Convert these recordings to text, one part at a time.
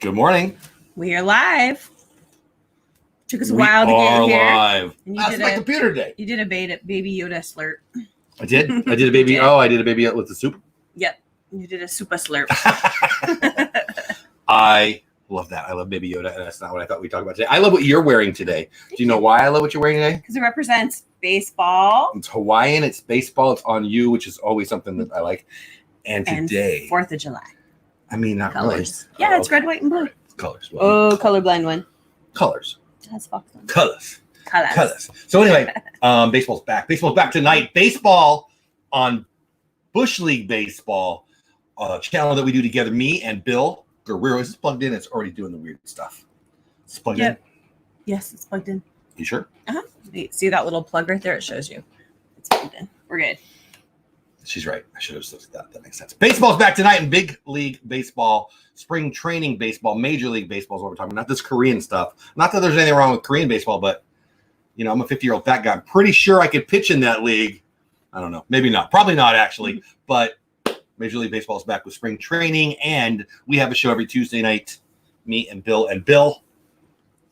Good morning. We are live. Took us a while to get here. Live. That's my computer day. You did a baby Yoda slurp. I did. I did a baby. Oh, I did a baby with the soup. Yep. You did a super slurp. I love that. I love Baby Yoda, and that's not what I thought we'd talk about today. I love what you're wearing today. Do you know why I love what you're wearing today? Because it represents baseball. It's Hawaiian. It's baseball. It's on you, which is always something that I like. And today, 4th of July. I mean, not colors. Really. Yeah, it's red, white, and blue. It's colors. Well, colorblind one. Colors. That's Fox one. Colors. So anyway, baseball's back. Baseball's back tonight. Baseball on Bush League Baseball, channel that we do together. Me and Bill Guerrero is plugged in. It's already doing the weird stuff. It's plugged in. Yes, it's plugged in. You sure? See that little plug right there? It shows you. It's plugged in. We're good. She's right. I should have said that. That makes sense. Baseball's back tonight in Big League Baseball, spring training baseball, Major League Baseball is what we're talking about. Not this Korean stuff. Not that there's anything wrong with Korean baseball, but, you know, I'm a 50-year-old fat guy. I'm pretty sure I could pitch in that league. I don't know. Maybe not. Probably not, actually. But Major League Baseball is back with spring training, and we have a show every Tuesday night, me and Bill. And Bill,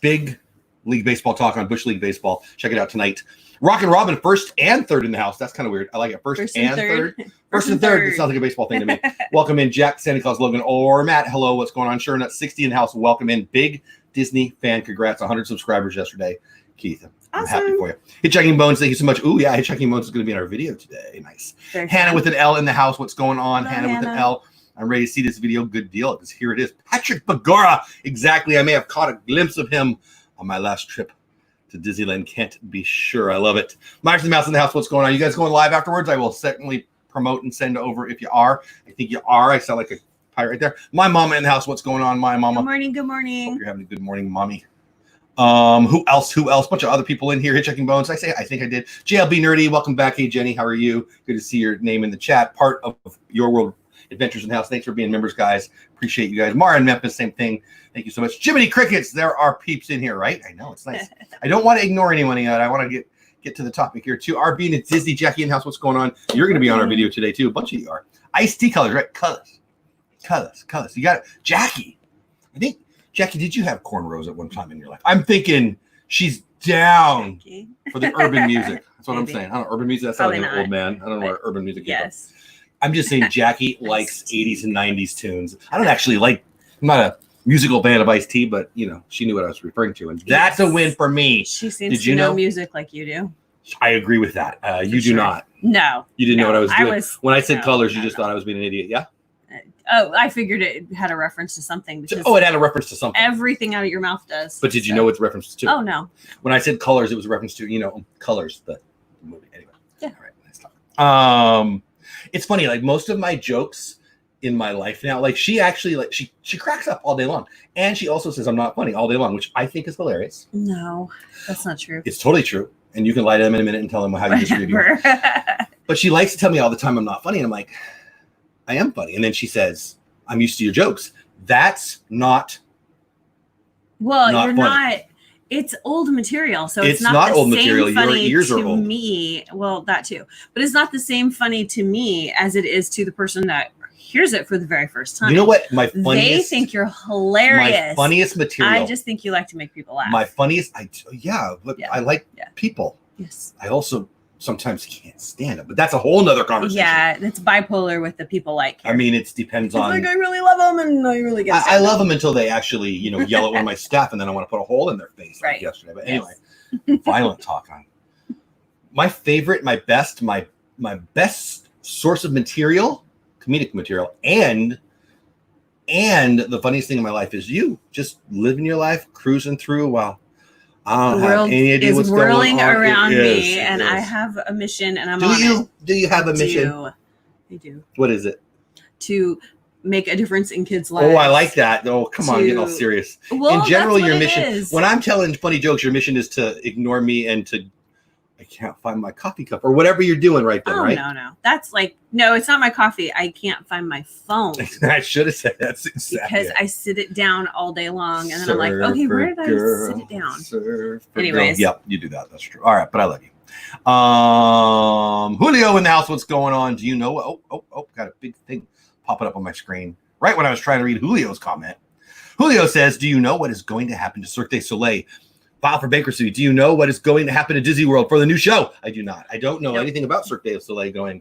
Big League Baseball talk on Bush League Baseball. Check it out tonight. Rockin' Robin, first and third in the house. That's kind of weird. I like it. First and third. First and third. It sounds like a baseball thing to me. Welcome in, Jack, Santa Claus, Logan, or Matt. Hello, what's going on? Sure, not 60 in the house. Welcome in. Big Disney fan. Congrats. 100 subscribers yesterday. Keith, I'm happy for you. Hitchhiking Bones, thank you so much. Ooh, yeah, Hitchhiking Bones is going to be in our video today. Nice. Hannah with an L in the house. What's going on? Hello, Hannah with an L. I'm ready to see this video. Good deal, because here it is. Patrick Bagora. Exactly. I may have caught a glimpse of him on my last trip to Disneyland. Can't be sure. I love it. Myers and Mouse in the house. What's going on? You guys going live afterwards? I will certainly promote and send over if you are. I think you are. I sound like a pirate right there. My mama in the house. What's going on? My mama. Good morning. Good morning. Hope you're having a good morning, mommy. Who else? Bunch of other people in here. Hitchhiking Bones. I think I did. JLB Nerdy. Welcome back. Hey, Jenny. How are you? Good to see your name in the chat. Part of Your World Adventures in the House. Thanks for being members, guys. Appreciate you guys. Mara in Memphis, same thing. Thank you so much. Jiminy Crickets, there are peeps in here, right? I know, it's nice. I don't want to ignore anyone yet. I want to get to the topic here, too. RB and it's Disney. Jackie in house, what's going on? You're going to be on our video today, too. A bunch of you are. Iced tea colors, right? Colors. You got it. Jackie. I think, Jackie, did you have cornrows at one time in your life? I'm thinking she's down for the urban music. That's what I'm saying. I don't know, urban music, that sounds like an old man. I don't know what urban music is. I'm just saying Jackie likes 80s and 90s tunes. I don't actually like, I'm not a musical fan of Ice-T, but, you know, she knew what I was referring to. And that's a win for me. She seems to know music like you do. I agree with that. You do not. No. You didn't know what I was doing. When I said colors, you just thought I was being an idiot. Yeah? I figured it had a reference to something. It had a reference to something. Everything out of your mouth does. But did you know it's reference to? Oh, no. When I said colors, it was a reference to, you know, Colors, the movie. Anyway. Yeah. All right. Nice talk. It's funny, like most of my jokes in my life now, like she actually, like she cracks up all day long. And she also says I'm not funny all day long, which I think is hilarious. No, that's not true. It's totally true. And you can lie to them in a minute and tell them how you disagree with me. But she likes to tell me all the time I'm not funny. And I'm like, I am funny. And then she says, I'm used to your jokes. That's not Well, not you're funny. Not. It's old material, so it's not the old same material. funny Your ears are to old. me. Well, that too, but it's not the same funny to me as it is to the person that hears it for the very first time. You know what? My funniest. They think you're hilarious. My funniest material. I just think you like to make people laugh. My funniest. I like people. Yes. I also sometimes can't stand them, but that's a whole nother conversation. Yeah, it's bipolar with the people like. I mean, it depends on. Like I really love them, and I really get. I love them until they actually, you know, yell at one of my staff, and then I want to put a hole in their face like yesterday. But anyway, violent talk on. My favorite, my best source of material, comedic material, and the funniest thing in my life is you just living your life, cruising through while. I don't have any idea what's going on. The world is whirling around me, and I have a mission, and I'm on it. Do you have a mission? I do. What is it? To make a difference in kids' lives. Oh, I like that. Oh, come on, get all serious. Well, in general, that's your what mission, it is. when I'm telling funny jokes, your mission is to ignore me and to, I can't find my coffee cup or whatever you're doing right then, right? No. That's like, no, it's not my coffee. I can't find my phone. I should have said that's exactly because I sit it down all day long, and then I'm like, okay, where did I sit it down? Anyways. Yep, you do that. That's true. All right, but I love you. Julio in the house, what's going on? Do you know? Oh, got a big thing popping up on my screen right when I was trying to read Julio's comment. Julio says, do you know what is going to happen to Cirque du Soleil? File for bankruptcy. Do you know what is going to happen to Disney World for the new show? I do not. I don't know anything about Cirque du Soleil going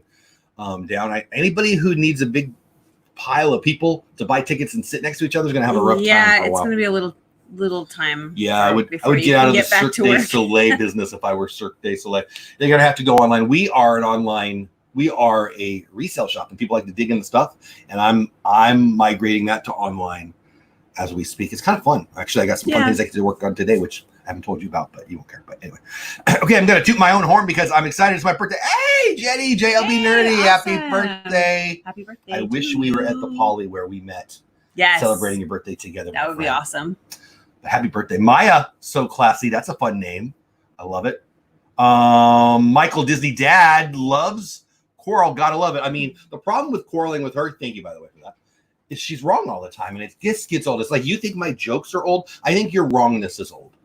down. Anybody who needs a big pile of people to buy tickets and sit next to each other is going to have a rough time. Yeah, it's going to be a little time. Yeah, I would get out of the Cirque du Soleil business if I were Cirque du Soleil. They're going to have to go online. We are a resale shop, and people like to dig in the stuff, and I'm migrating that to online as we speak. It's kind of fun. Actually, I got some fun things I get to work on today, which I haven't told you about, but you won't care. But anyway, okay, I'm going to toot my own horn because I'm excited. It's my birthday. Hey, Jenny, JLB Nerdy, awesome. Happy birthday. Happy birthday. I wish we were at the Poly where we met. Yes. Celebrating your birthday together. That would be awesome. Happy birthday. Maya, so classy. That's a fun name. I love it. Michael Disney Dad loves Coral. Gotta love it. I mean, the problem with quarreling with her, thank you, by the way, for that, is she's wrong all the time. And it gets old. It's like, you think my jokes are old? I think your wrongness is old.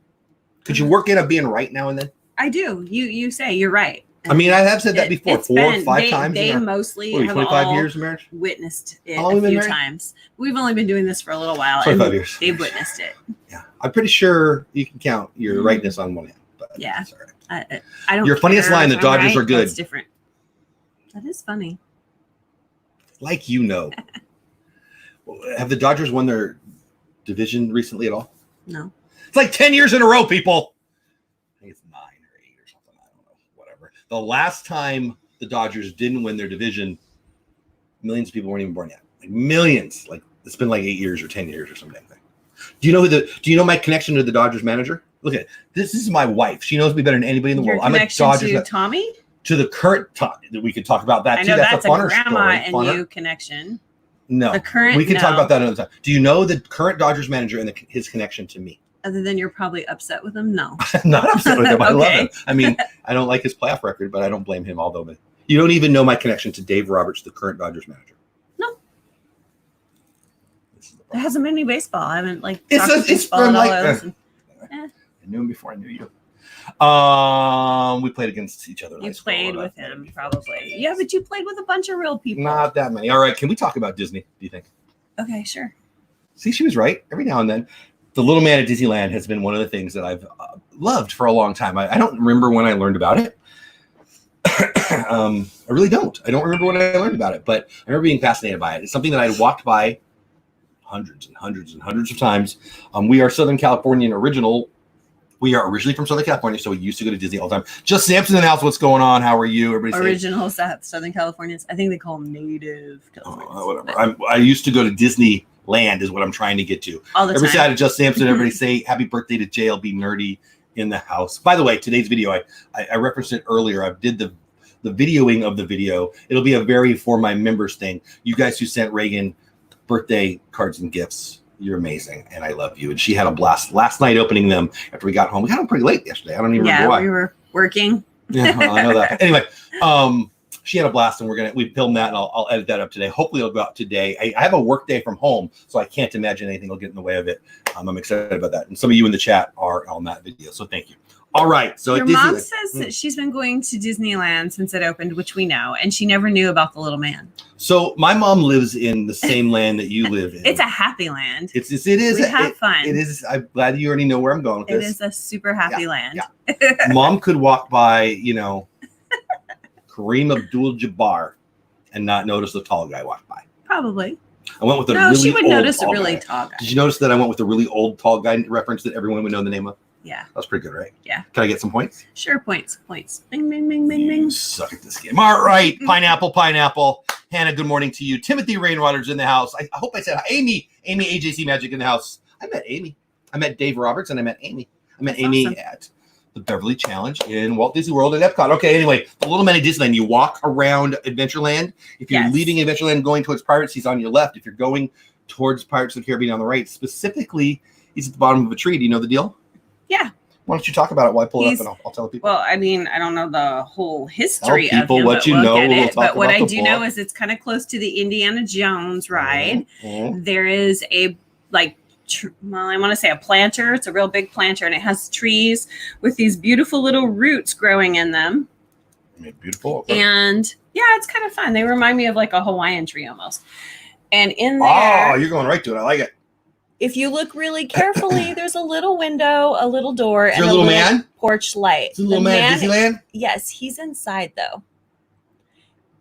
Could you work in a being right now and then? I do. You say you're right. I mean, I have said that before, 4 or 5 times. They mostly have 25 years of marriage? Witnessed it a few times. We've only been doing this for a little while. 25 years. They've witnessed it. Yeah. I'm pretty sure you can count your rightness on one hand. But yeah. That's all right. I don't Your funniest line, the Dodgers are good. That's different. That is funny. Like you know. Have the Dodgers won their division recently at all? No. It's like 10 years in a row, people. I think it's 9 or 8 or something. I don't know. Whatever. The last time the Dodgers didn't win their division, millions of people weren't even born yet. Like millions. Like it's been like 8 years or 10 years or something. Do you know my connection to the Dodgers manager? Look at it. This is my wife. She knows me better than anybody in the world. I'm a Dodgers to Tommy? To the current that we could talk about that I too. know that's a funner grandma story. and you connection. No, the current. We can talk about that another time. Do you know the current Dodgers manager and his connection to me? Other than you're probably upset with him, no. I'm not upset with him. I love Okay. him. I mean, I don't like his playoff record, but I don't blame him. Although, you don't even know my connection to Dave Roberts, the current Dodgers manager. No. There hasn't been any baseball. I haven't It's from like. I knew him before I knew you. We played against each other. You played with him, probably. Yeah, but you played with a bunch of real people. Not that many. All right, can we talk about Disney? Do you think? Okay, sure. See, she was right. Every now and then, the Little Man of Disneyland has been one of the things that I've loved for a long time. I don't remember when I learned about it. I really don't. I don't remember when I learned about it, but I remember being fascinated by it. It's something that I walked by hundreds and hundreds and hundreds of times. We are Southern Californian original. We are originally from Southern California, so we used to go to Disney all the time. Just Sampson in the house. What's going on? How are you? Everybody original Southern Californians. I think they call them native Californians. Whatever. I used to go to Disneyland is what I'm trying to get to. All the time. Every side of Just Sampson, everybody say happy birthday to JLB Nerdy in the house. By the way, today's video, I referenced it earlier. I did the videoing of the video. It'll be a very for my members thing. You guys who sent Reagan birthday cards and gifts, you're amazing, and I love you. And she had a blast last night opening them after we got home. We got home pretty late yesterday. I don't even remember why. We were working. Yeah, well, I know that. Anyway, she had a blast, and we filmed that, and I'll edit that up today. Hopefully, it'll go out today. I have a work day from home, so I can't imagine anything will get in the way of it. I'm excited about that, and some of you in the chat are on that video, so thank you. All right, so your mom says that she's been going to Disneyland since it opened, which we know, and she never knew about the Little Man. So my mom lives in the same land that you live in. It's a happy land. It is. We have fun. It is. I'm glad you already know where I'm going with this. It is a super happy land. Yeah. Mom could walk by, Kareem Abdul-Jabbar and not notice the tall guy walk by. Probably. I went with a she would notice a really tall guy. Did you notice that I went with a really old tall guy reference that everyone would know the name of? Yeah. That was pretty good, right? Yeah. Can I get some points? Sure, points. Bing, bing, bing, bing, bing. You suck at this game. All right. Pineapple. Hannah, good morning to you. Timothy Rainwater's in the house. I hope I said hi. Amy AJC Magic in the house. I met Amy. I met Dave Roberts and I met Amy. That's Amy awesome. at the Beverly Challenge in Walt Disney World at Epcot. Okay, anyway, the Little Man of Disneyland. You walk around Adventureland. If you're leaving Adventureland going towards Pirates, he's on your left. If you're going towards Pirates of the Caribbean on the right, specifically, he's at the bottom of a tree. Do you know the deal? Yeah. Why don't you talk about it while I pull it up and I'll tell people. Well, I mean, I don't know the whole history tell people of him, what but you we'll know. get We'll it. talk But what about I the do know book. is it's kind of close to the Indiana Jones ride. Mm-hmm. There is I want to say a planter. It's a real big planter, and it has trees with these beautiful little roots growing in them. Beautiful. Okay. And yeah, it's kind of fun. They remind me of like a Hawaiian tree almost. And in there, you're going right to it. I like it. If you look really carefully, there's a little window, a little door, and a little man? Porch light. Is it a little man at Disneyland? Yes, he's inside though.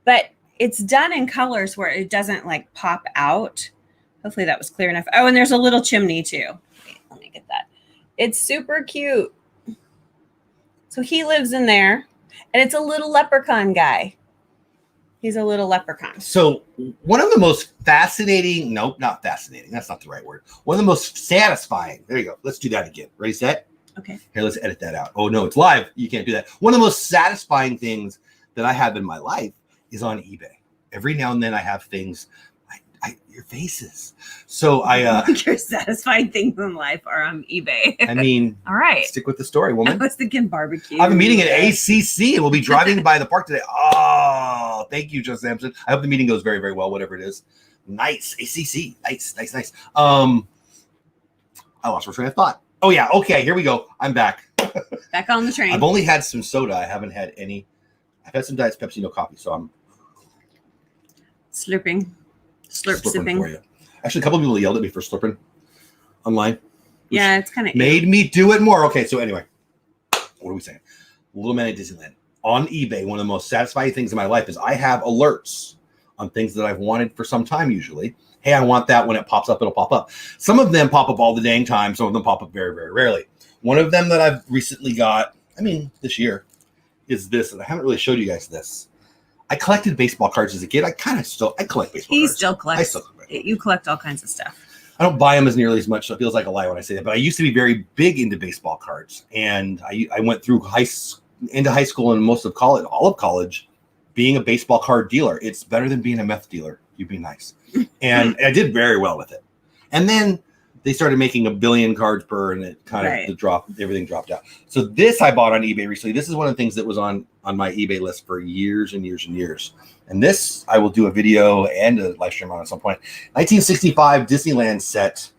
But it's done in colors where it doesn't like pop out. Hopefully that was clear enough. Oh, and there's a little chimney too. Wait, let me get that. It's super cute. So he lives in there, and it's a little leprechaun guy. He's a little leprechaun. So one of the most fascinating, nope, not fascinating. That's not the right word. One of the most satisfying. There you go. Let's do that again. Ready, set? Okay. Here, let's edit that out. Oh, no, it's live. You can't do that. One of the most satisfying things that I have in my life is on eBay. Every now and then I have things, your faces. So your satisfying things in life are on eBay. I mean, all right. Stick with the story, woman. I was thinking barbecue. I have a meeting at ACC and we'll be driving by the park today. Oh, thank you, Joe Sampson. I hope the meeting goes very, very well, whatever it is. Nice. ACC. Nice. I lost my train of thought. Oh, yeah. Okay, here we go. I'm back. Back on the train. I've only had some soda. I haven't had any. I've had some Diet Pepsi, no coffee, so I'm slurping sipping. For you. Actually, a couple of people yelled at me for slurping online. Yeah, it's kind of made me do it more. Okay, so anyway, what are we saying? Little Man of Disneyland. On eBay, one of the most satisfying things in my life is I have alerts on things that I've wanted for some time usually. Hey, I want that. When it pops up, it'll pop up. Some of them pop up all the dang time. Some of them pop up very, very rarely. One of them that I've recently got, this year, is this, and I haven't really showed you guys this. I collected baseball cards as a kid. I collect baseball cards. Still collects. You collect all kinds of stuff. I don't buy them as nearly as much, so it feels like a lie when I say that. But I used to be very big into baseball cards, and I went through into high school and most of college, all of college, being a baseball card dealer. It's better than being a meth dealer. You be nice, and I did very well with it. And then they started making 1 billion cards per, and it kind of everything dropped out. So this I bought on eBay recently. This is one of the things that was on my eBay list for years and years and years. And this I will do a video and a live stream on at some point. 1965 Disneyland set.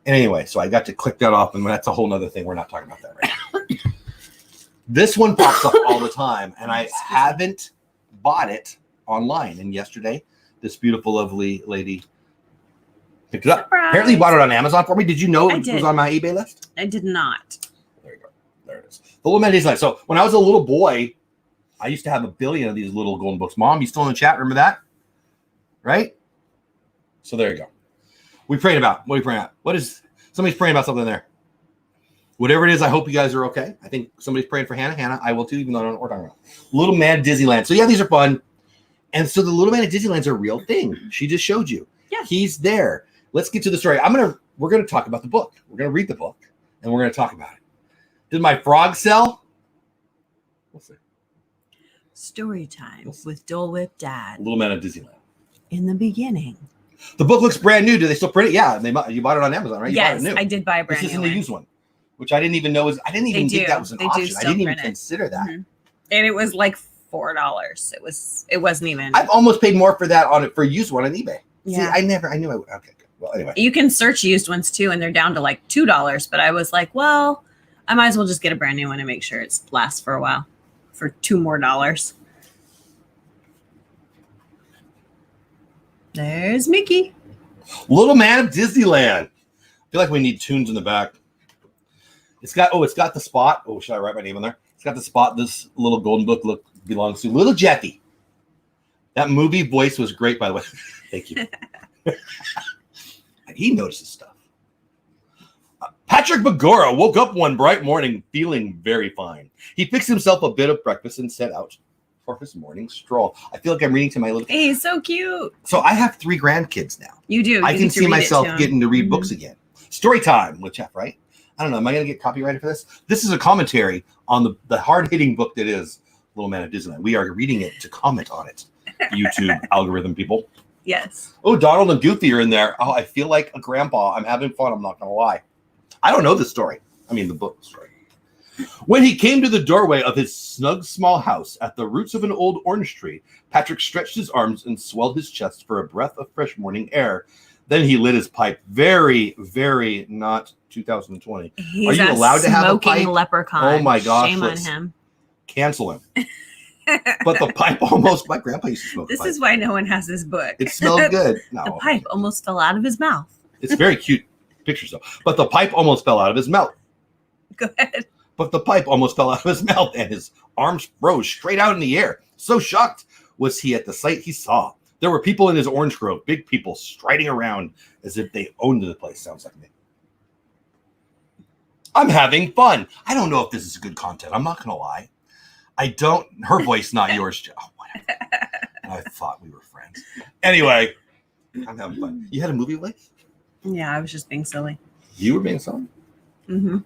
And anyway, so I got to click that off, and that's a whole nother thing. We're not talking about that right now. This one pops up all the time, and I haven't bought it online. And yesterday, this beautiful, lovely lady picked it up. Surprise. Apparently, you bought it on Amazon for me. Did you know it was on my eBay list? I did not. There you go. There it is. The Little Man of Disneyland. So when I was a little boy, I used to have 1 billion of these little golden books. Mom, you still in the chat? Remember that? Right? So there you go. We prayed about. What are we praying about? What is somebody's praying about something there? Whatever it is, I hope you guys are okay. I think somebody's praying for Hannah. Hannah, I will too, even though I don't know what we're talking about. Little Man of Disneyland. So yeah, these are fun. And so the Little Man of Disneyland's a real thing. She just showed you. Yeah. He's there. Let's get to the story. We're gonna talk about the book. We're gonna read the book and we're gonna talk about it. Did my frog sell? We'll see. Story time with Dole Whip Dad. Little Man of Disneyland. In the beginning. The book looks brand new. Do they still print it? Yeah, you bought it on Amazon, right? Yes, I did buy a brand new one. This isn't the used one, which I didn't even know I didn't even think that was an option. I didn't even consider that. Mm-hmm. And it was like $4. It wasn't even. I've almost paid more for that for used one on eBay. Yeah. See, I knew okay, good. Well, anyway. You can search used ones too, and they're down to like $2. But I was like, well, I might as well just get a brand new one and make sure it lasts for a while for $2 more. There's Mickey. Little Man of Disneyland. I feel like we need tunes in the back. It's got the spot. Oh, should I write my name on there? It's got the spot this little golden book belongs to. Little Jeffy. That movie voice was great, by the way. Thank you. He notices stuff. Patrick Begora woke up one bright morning feeling very fine. He fixed himself a bit of breakfast and set out for his morning stroll. I feel like I'm reading to my little. Hey, he's so cute. So I have 3 grandkids now. You do. I can see myself getting to read books again. Story time with Jeff, right? I don't know. Am I going to get copyrighted for this? This is a commentary on the hard-hitting book that is Little Man of Disneyland. We are reading it to comment on it. YouTube algorithm people. Yes. Oh, Donald and Goofy are in there. Oh, I feel like a grandpa. I'm having fun. I'm not going to lie. I don't know the story. I mean, the book story. When he came to the doorway of his snug small house at the roots of an old orange tree, Patrick stretched his arms and swelled his chest for a breath of fresh morning air. Then he lit his pipe. Very, very not 2020. Are you allowed to have a pipe? Smoking leprechaun. Oh my gosh. Shame on him. Cancel him. But the pipe almost, my grandpa used to smoke This is why no one has this book. It smelled good. No, the pipe almost fell out of his mouth. It's very cute. pictures though. But the pipe almost fell out of his mouth. Go ahead. But the pipe almost fell out of his mouth, and his arms rose straight out in the air. So shocked was he at the sight he saw. There were people in his orange grove, big people striding around as if they owned the place. Sounds like me. I'm having fun. I don't know if this is good content. I'm not going to lie. I don't. Her voice, not yours. Oh, whatever. I thought we were friends. Anyway, I'm having fun. You had a movie list? Yeah, I was just being silly. You were being silly? Mm-hmm.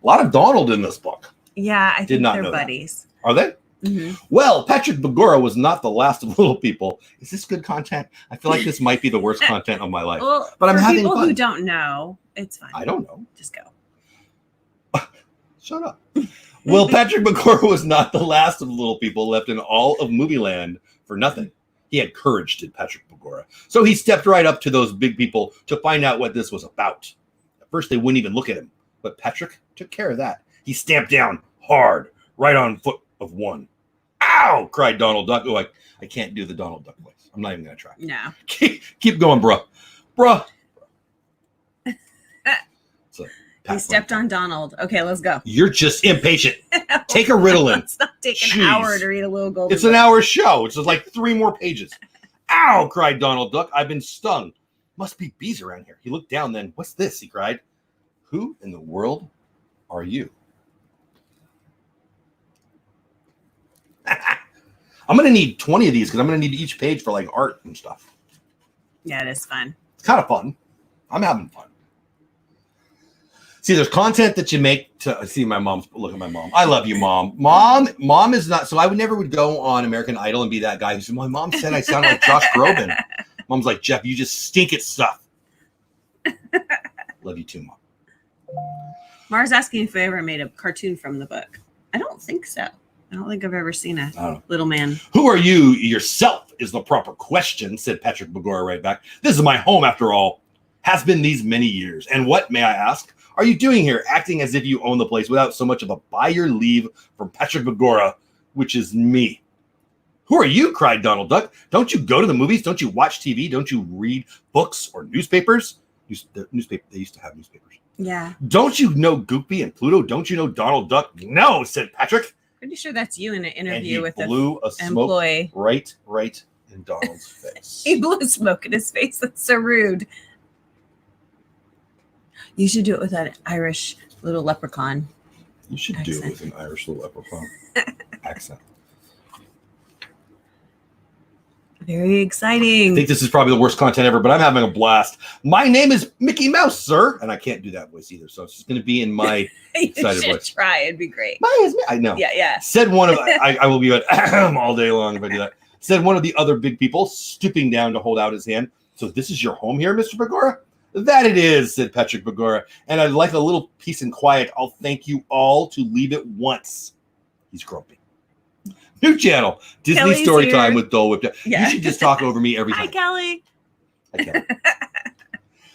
A lot of Donald in this book. Yeah, I think not they're know that. buddies. Are they? Mm-hmm. Well, Patrick Begora was not the last of little people. Is this good content? I feel like this might be the worst content of my life. Well, but I'm for having people fun. who don't know, it's fine. I don't know. Just go. Shut up. Well, Patrick Begora was not the last of the little people left in all of Movieland for nothing. He had courage, did Patrick Begora. So he stepped right up to those big people to find out what this was about. At first, they wouldn't even look at him, but Patrick took care of that. He stamped down hard, right on foot of one. Ow! Cried Donald Duck. Oh, I can't do the Donald Duck voice. I'm not even going to try. No. Keep going, bruh. Bruh. So, He stepped on Donald. Okay, let's go. You're just impatient. Take a Ritalin. It's not take an Jeez. hour to read a little golden It's an book. hour show. It's just like 3 more pages. Ow! Cried Donald Duck. I've been stung. Must be bees around here. He looked down then. What's this? He cried. Who in the world are you? I'm going to need 20 of these because I'm going to need each page for like art and stuff. Yeah, it is fun. It's kind of fun. I'm having fun. See, there's content that you make to see my mom's. Look at my mom. I love you, mom. Mom is not. So I would go on American Idol and be that guy who said, my mom said I sound like Josh Groban. Mom's like, Jeff, you just stink at stuff. Love you too, Mom. Mara's asking if I ever made a cartoon from the book. I don't think so. I don't think I've ever seen a little man. Who are you yourself is the proper question, said Patrick Begora right back. This is my home after all. Has been these many years. And what, may I ask, are you doing here, acting as if you own the place without so much of a by your leave from Patrick Begora, which is me? Who are you? Cried Donald Duck. Don't you go to the movies? Don't you watch TV? Don't you read books or newspapers? They used to have newspapers. Yeah. Don't you know Goofy and Pluto? Don't you know Donald Duck? No, said Patrick. Pretty sure that's you in an And interview with blew a smoke employee. right in Donald's face. He blew smoke in his face. That's so rude. You should do it with that Irish little leprechaun. You should do it accent. with an Irish little leprechaun accent. Very exciting. I think this is probably the worst content ever, but I'm having a blast. My name is Mickey Mouse, sir. And I can't do that voice either. So it's just going to be in my You excited should voice. try. It'd be great. My name is I know. Yeah. Said one of, I will be all day long if I do that. Said one of the other big people, stooping down to hold out his hand. So this is your home here, Mr. Begora? That it is, said Patrick Begora. And I'd like a little peace and quiet. I'll thank you all to leave it once. He's grumpy. New channel, Disney Kelly's Story here. Time with Dole Whip. Yeah. You should just talk over me every Hi, time. Kelly. I can't.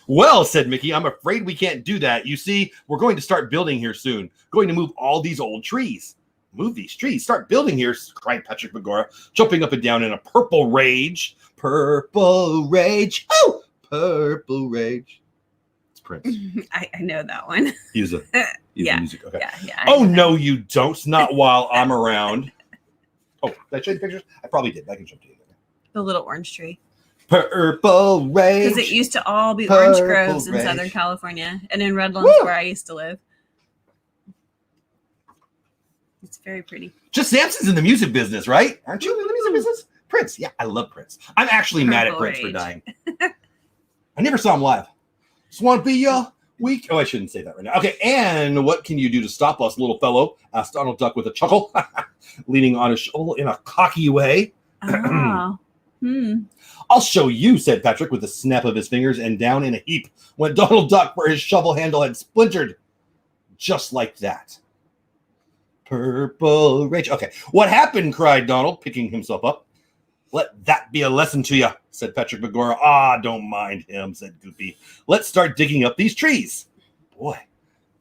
Well, said Mickey, I'm afraid we can't do that. You see, we're going to start building here soon. Going to move all these old trees. Move these trees. Start building here, cried Patrick Begora, jumping up and down in a purple rage. Purple rage. Oh, purple rage. It's Prince. I know that one. He's a Yeah. music. Okay. Yeah. Oh, no, you don't. Not while I'm around. Oh, did I show you the pictures? I probably did. I can show it to you. The little orange tree. Purple rage. Because it used to all be orange Purple groves in rage. Southern California and in Redlands, Woo! where I used to live. It's very pretty. Just Samson's in the music business, right? Aren't you in the music business? Prince. Yeah, I love Prince. I'm actually mad at Purple Prince for rage. dying. I never saw him live. Just want to be your week. Oh, I shouldn't say that right now. Okay, and what can you do to stop us, little fellow? Asked Donald Duck with a chuckle, leaning on his shovel in a cocky way. Oh. I'll show you, said Patrick with a snap of his fingers, and down in a heap went Donald Duck where his shovel handle had splintered. Just like that. Purple rage. Okay, what happened? Cried Donald, picking himself up. Let that be a lesson to you, said Patrick Begora. Ah, don't mind him, said Goofy. Let's start digging up these trees. Boy,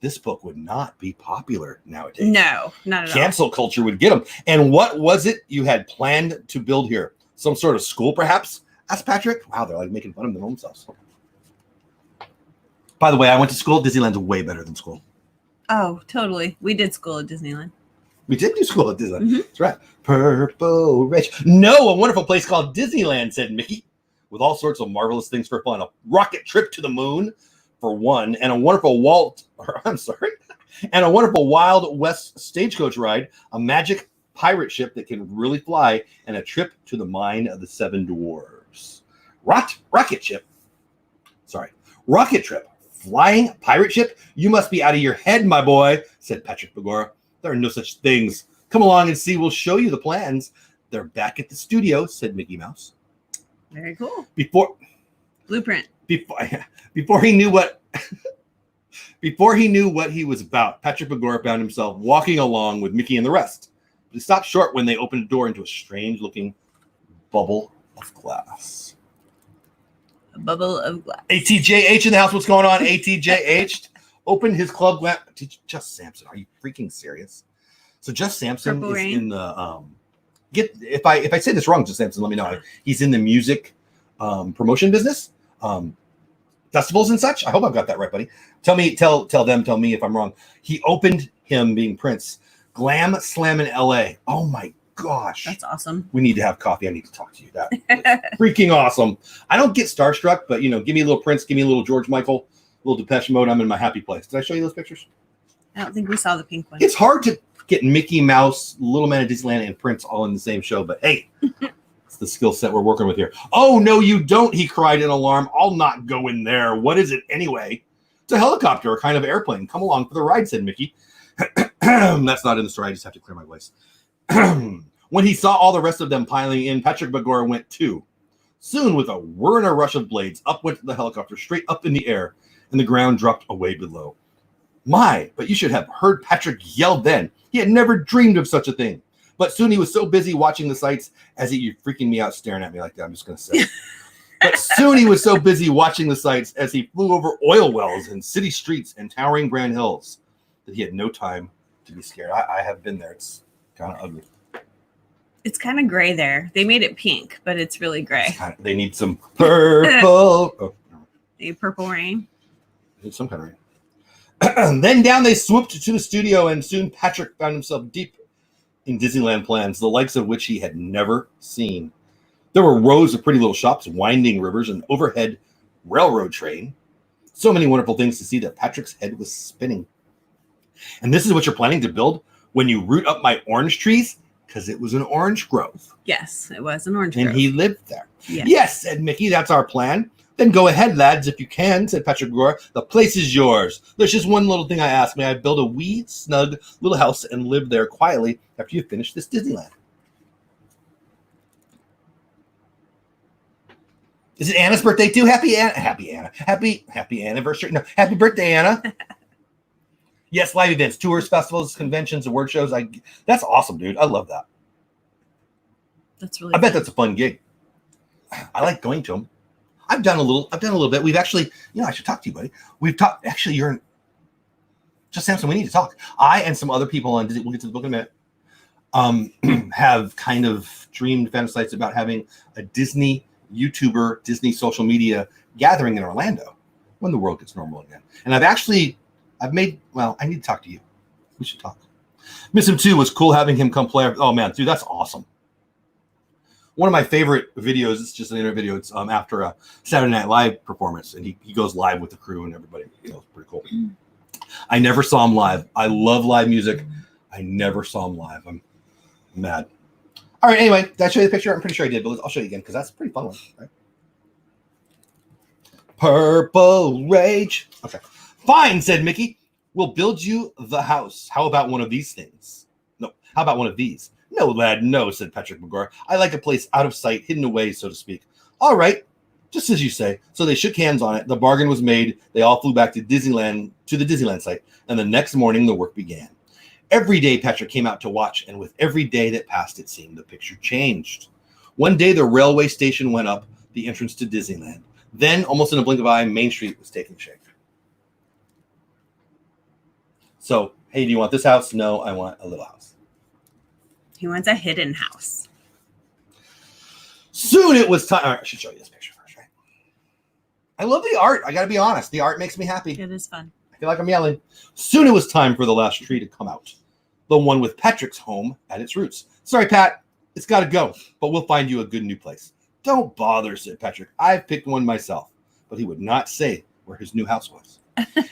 this book would not be popular nowadays. No, not at all. Cancel culture would get them. And what was it you had planned to build here? Some sort of school, perhaps? Asked Patrick. Wow, they're like making fun of them themselves. By the way, I went to school. Disneyland's way better than school. Oh, totally. We did school at Disneyland. We did do school at Disneyland. That's right. Purple Rage. No, a wonderful place called Disneyland, said Mickey, with all sorts of marvelous things for fun. A rocket trip to the moon, for one, and a wonderful and a wonderful Wild West stagecoach ride, a magic pirate ship that can really fly, and a trip to the mine of the Seven Dwarves. Rocket trip. Flying pirate ship? You must be out of your head, my boy, said Patrick Begora. There are no such things. Come along and see. We'll show you the plans. They're back at the studio, said Mickey Mouse. Very cool. Blueprint. Before he knew what he was about, Patrick Begora found himself walking along with Mickey and the rest. But he stopped short when they opened the door into a strange-looking bubble of glass. A bubble of glass. ATJH in the house. What's going on? ATJH opened his club lamp. Just Samson. Are you freaking serious? So Just Samson Purple is Rain. in the if I say this wrong, Just Samson, let me know. He's in the music promotion business, festivals and such. I hope I've got that right, buddy. Tell me if I'm wrong. He opened him being Prince. Glam Slam in LA. Oh my gosh. That's awesome. We need to have coffee. I need to talk to you. That is freaking awesome. I don't get starstruck, but give me a little Prince, give me a little George Michael, a little Depeche Mode. I'm in my happy place. Did I show you those pictures? I don't think we saw the pink one. It's hard to get Mickey Mouse, Little Man of Disneyland, and Prince all in the same show, but hey, it's the skill set we're working with here. Oh, no, you don't, he cried in alarm. I'll not go in there. What is it anyway? It's a helicopter, a kind of airplane. Come along for the ride, said Mickey. That's not in the story. I just have to clear my voice. When he saw all the rest of them piling in, Patrick Begora went too. Soon, with a whir and a rush of blades, up went the helicopter, straight up in the air, and the ground dropped away below. My, but you should have heard Patrick yell then. He had never dreamed of such a thing. But soon he was so busy watching the sights you're freaking me out staring at me like that. I'm just going to say. But soon he was so busy watching the sights as he flew over oil wells and city streets and towering grand hills that he had no time to be scared. I have been there. It's kind of ugly. It's kind of gray there. They made it pink, but it's really gray. They need some purple. Oh, A purple rain. they need some kind of rain. Then down they swooped to the studio, and soon Patrick found himself deep in Disneyland plans, the likes of which he had never seen. There were rows of pretty little shops, winding rivers, an overhead railroad train. So many wonderful things to see that Patrick's head was spinning. And this is what you're planning to build when you root up my orange trees? Because it was an orange grove. Yes, it was an orange And grove. he lived there. Yes. Yes, said Mickey, that's our plan. Then go ahead, lads, if you can, said Patrick Begora. The place is yours. There's just one little thing I ask. May I build a wee, snug little house and live there quietly after you finish this Disneyland? Is it Anna's birthday too? Happy Anna. Happy anniversary. No, happy birthday, Anna. Yes, live events, tours, festivals, conventions, award shows. That's awesome, dude. I love that. That's really I bet that's a fun gig. I like going to them. I've done a little bit. We've actually, I should talk to you, buddy. We've talked. Actually, you're in. Just Samson, we need to talk. I and some other people on Disney, we'll get to the book in a minute, have kind of dreamed, fantasized about having a Disney YouTuber, Disney social media gathering in Orlando when the world gets normal again. And I need to talk to you. We should talk. Miss him too. Was cool having him come play. Oh man, dude, that's awesome. One of my favorite videos, it's just an interview video. It's after a Saturday Night Live performance, and he goes live with the crew and everybody. It's pretty cool. I never saw him live. I love live music. I never saw him live. I'm mad. All right, anyway, did I show you the picture? I'm pretty sure I did, but I'll show you again because that's a pretty fun one. Right? Purple Rage. Okay. Fine, said Mickey. We'll build you the house. How about one of these things? No, how about one of these? No, lad, no, said Patrick Begora. I like a place out of sight, hidden away, so to speak. All right, just as you say. So they shook hands on it. The bargain was made. They all flew back to the Disneyland site, and the next morning the work began. Every day Patrick came out to watch, and with every day that passed, it seemed the picture changed. One day the railway station went up, the entrance to Disneyland. Then, almost in a blink of an eye, Main Street was taking shape. So, hey, do you want this house? No, I want a little house. He wants a hidden house. Soon it was time. All right, I should show you this picture first, right? I love the art. I got to be honest. The art makes me happy. It is fun. I feel like I'm yelling. Soon it was time for the last tree to come out. The one with Patrick's home at its roots. Sorry, Pat. It's got to go, but we'll find you a good new place. Don't bother, said Patrick. I've picked one myself. But he would not say where his new house was.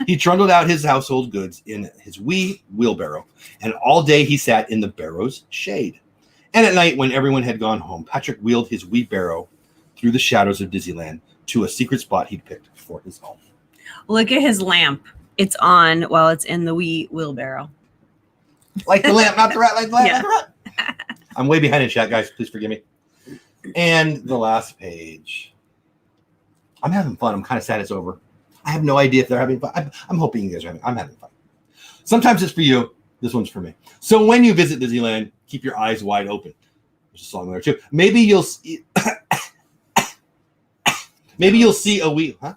He trundled out his household goods in his wee wheelbarrow, and all day he sat in the barrow's shade. And at night, when everyone had gone home, Patrick wheeled his wee barrow through the shadows of Disneyland to a secret spot he'd picked for his home. Look at his lamp. It's on while it's in the wee wheelbarrow. Like the lamp, not the rat, like the lamp, Yeah. not the rat. I'm way behind in chat, guys. Please forgive me. And the last page. I'm having fun. I'm kind of sad it's over. I have no idea if they're having fun. I'm hoping you guys are having fun. I'm having fun. Sometimes it's for you. This one's for me. So when you visit Disneyland, keep your eyes wide open. There's a song there too. Maybe you'll see. Maybe you'll see a wee. Huh?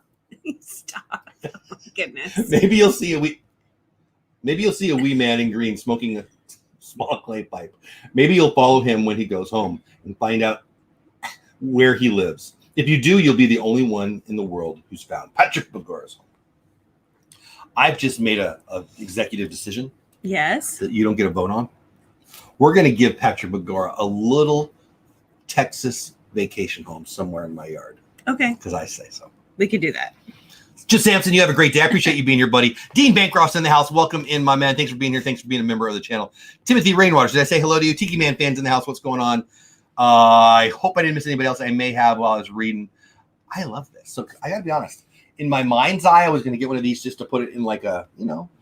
Stop. Oh, my goodness. Maybe you'll see a wee. Maybe you'll see a wee man in green smoking a small clay pipe. Maybe you'll follow him when he goes home and find out where he lives. If you do, you'll be the only one in the world who's found Patrick Begorra's home. I've just made a executive decision Yes. that you don't get a vote on. We're going to give Patrick Begorra a little Texas vacation home somewhere in my yard. Okay. Because I say so. We could do that. Just Samson, you have a great day. I appreciate you being here, buddy. Dean Bancroft's in the house. Welcome in, my man. Thanks for being here. Thanks for being a member of the channel. Timothy Rainwater, did I say hello to you? Tiki Man fans in the house. What's going on? I hope I didn't miss anybody else. I may have while I was reading. I love this. So I got to be honest. In my mind's eye, I was going to get one of these just to put it in like a,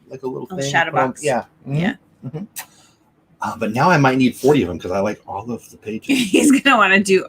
like a little thing. shadow box. Yeah. Mm-hmm. Yeah. Mm-hmm. But now I might need 40 of them because I like all of the pages. He's going to want to do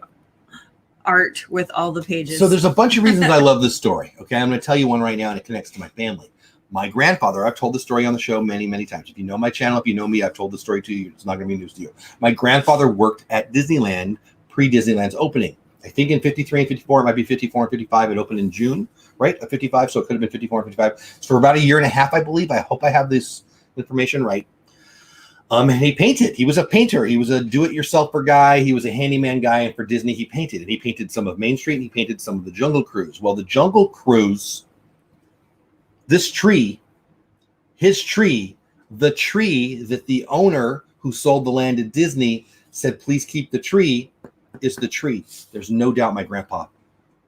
art with all the pages. So there's a bunch of reasons I love this story. Okay, I'm going to tell you one right now, and it connects to my family. My grandfather, I've told the story on the show many, many times. If you know my channel, if you know me, I've told the story to you. It's not going to be news to you. My grandfather worked at Disneyland pre-Disneyland's opening. I think in 53 and 54, it might be 54 and 55. It opened in June, right, of 55, so it could have been 54 and 55. So for about a year and a half, I believe. I hope I have this information right. And he painted. He was a painter. He was a do-it-yourselfer guy. He was a handyman guy. And for Disney, he painted. And he painted some of Main Street. And he painted some of the Jungle Cruise. Well, the Jungle Cruise, this tree, his tree, the tree that the owner who sold the land to Disney said, please keep the tree, is the tree. There's no doubt my grandpa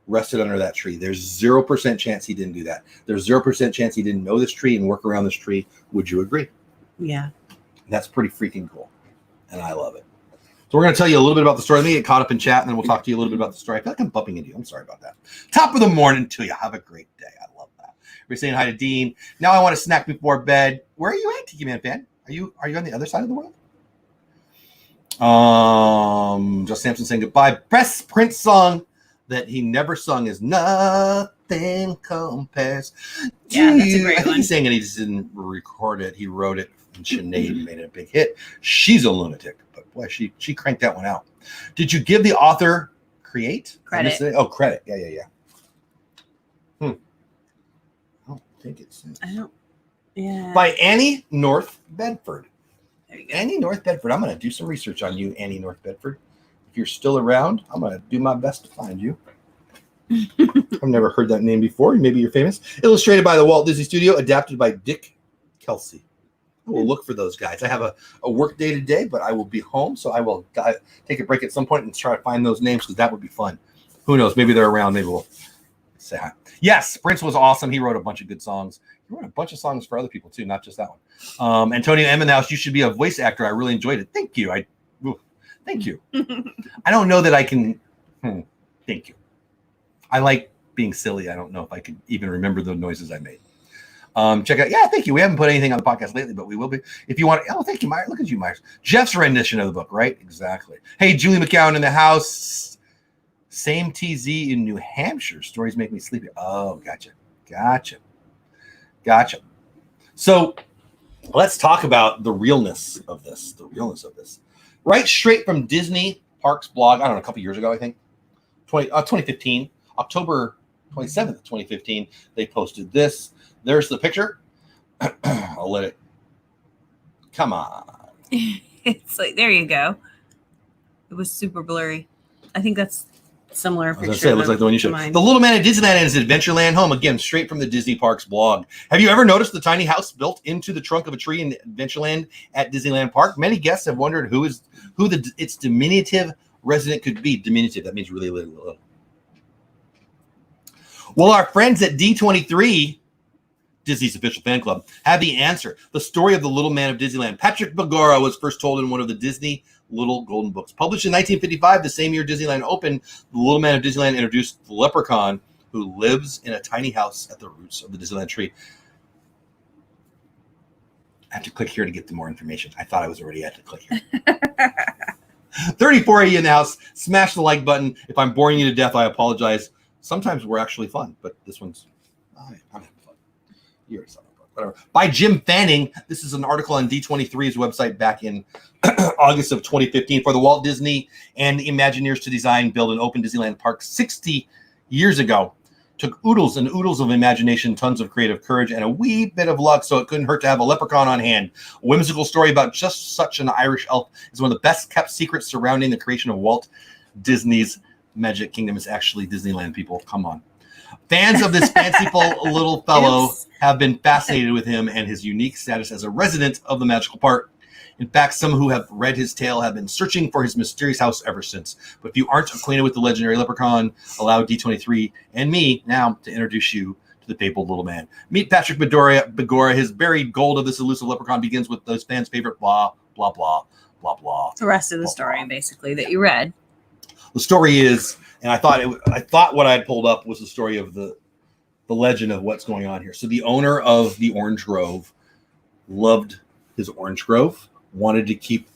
rested under that tree. There's 0% chance he didn't do that. There's 0% chance he didn't know this tree and work around this tree. Would you agree? Yeah. That's pretty freaking cool. And I love it. So we're going to tell you a little bit about the story. Let me get caught up in chat, and then we'll talk to you a little bit about the story. I feel like I'm bumping into you. I'm sorry about that. Top of the morning to you. Have a great day. I love that. We're saying hi to Dean. Now I want a snack before bed. Where are you at, Tiki Man fan? Are you on the other side of the world? Just Samson saying goodbye. Best Prince song that he never sung is Nothing Compares. Yeah, that's a great I think one. he sang it. He just didn't record it. He wrote it. And Sinead made it a big hit. She's a lunatic, but boy, she cranked that one out. Did you give the author credit? Credit. Oh, credit. Yeah. I don't think it's I don't. Yeah. by Annie North Bedford. There you go. Annie North Bedford. I'm going to do some research on you, Annie North Bedford. If you're still around, I'm going to do my best to find you. I've never heard that name before. Maybe you're famous. Illustrated by the Walt Disney Studio, adapted by Dick Kelsey. I will look for those guys. I have a work day today, but I will be home, so I will take a break at some point and try to find those names because that would be fun. Who knows? Maybe they're around. Maybe we'll say hi. Yes, Prince was awesome. He wrote a bunch of good songs. He wrote a bunch of songs for other people too, not just that one. Antonio M in the house. You should be a voice actor. I really enjoyed it. Thank you. Thank you. I don't know that I can. Thank you. I like being silly. I don't know if I can even remember the noises I made. Check out. Yeah, thank you. We haven't put anything on the podcast lately, but we will be. If you want. Oh, thank you, Myers. Look at you, Myers. Jeff's rendition of the book, right? Exactly. Hey, Julie McCowan in the house. Same TZ in New Hampshire. Stories make me sleepy. Oh, gotcha. So let's talk about the realness of this. Right straight from Disney Parks blog. I don't know, a couple years ago, I think. 2015, October 27th, 2015. They posted this. There's the picture. I'll let it. Come on. It's like, there you go. It was super blurry. I think that's similar I was picture. gonna say, it looks like the one you showed. mine. The Little Man of Disneyland is Adventureland home, again, straight from the Disney Parks blog. Have you ever noticed the tiny house built into the trunk of a tree in Adventureland at Disneyland Park? Many guests have wondered who its diminutive resident could be. Diminutive, that means really little. Well, our friends at D23, Disney's official fan club, have the answer. The story of the Little Man of Disneyland. Patrick Begora was first told in one of the Disney Little Golden Books. Published in 1955, the same year Disneyland opened, the Little Man of Disneyland introduced the leprechaun who lives in a tiny house at the roots of the Disneyland tree. I have to click here to get the more information. I thought I was already at to click here. 34 of you in the house. Smash the like button. If I'm boring you to death, I apologize. Sometimes we're actually fun, but this one's I'm having fun. You already saw that. Whatever. By Jim Fanning. This is an article on D23's website back in August of 2015 for the Walt Disney and Imagineers to design, build, and open Disneyland Park 60 years ago. Took oodles and oodles of imagination, tons of creative courage, and a wee bit of luck, so it couldn't hurt to have a leprechaun on hand. A whimsical story about just such an Irish elf is one of the best kept secrets surrounding the creation of Walt Disney's Magic Kingdom. Is actually Disneyland, people. Come on. Fans of this fanciful little fellow have been fascinated with him and his unique status as a resident of the magical park. In fact, some who have read his tale have been searching for his mysterious house ever since. But if you aren't acquainted with the legendary leprechaun, allow D23 and me now to introduce you to the fabled little man. Meet Patrick Begora. His buried gold of this elusive leprechaun begins with those fans' favorite blah, blah, blah, blah, blah. The rest of the story, basically, that you read. The story is, and I thought what I had pulled up was the story of the legend of what's going on here. So the owner of the Orange Grove loved his Orange Grove, wanted to keep.